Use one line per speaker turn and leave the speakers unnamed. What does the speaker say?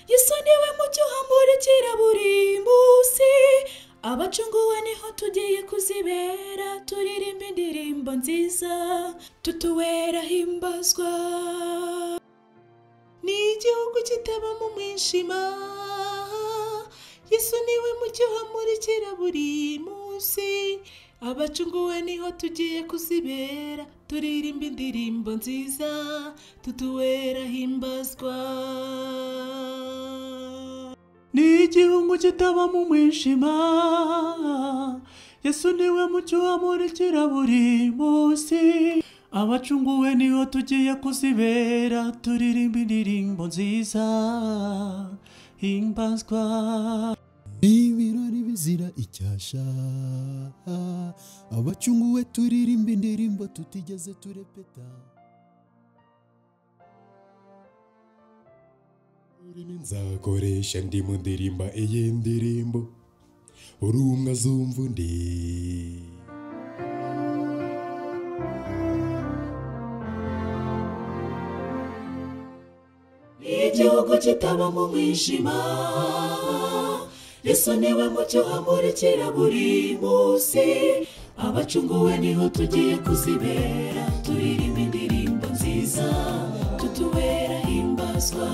Yesu niwe mucyo hamurikira buri munsi abacunguwe niho tugiye kuzibera turirimba indirimbo nziza tutuwera himbazwa n'igihugu kitabamo umwijima Yesu niwe mucyo hamurikira buri munsi abacunguwe niho tugiye kuzibera turirimba indirimbo nziza tutuwera himbazwa n'igihugu kitabamo umwijima Yesu niwe mucyo hamurikira buri munsi abacunguwe niho tugiye kuzibera turirimba indirimbo nziza himbazwa
ibirori bizira icyasha abacunguwe turirimba indirimbo tutigeze turepeta urimi nzakoresha ndi mu ndirimba iyi ndirimbo urumwe azumva undi
igihugu kitabamo umwijima Yesu niwe mucyo hamurikira buri munsi abacunguwe niho tugiye kuzibera turirimba indirimbo nziza tutuwera himbazwa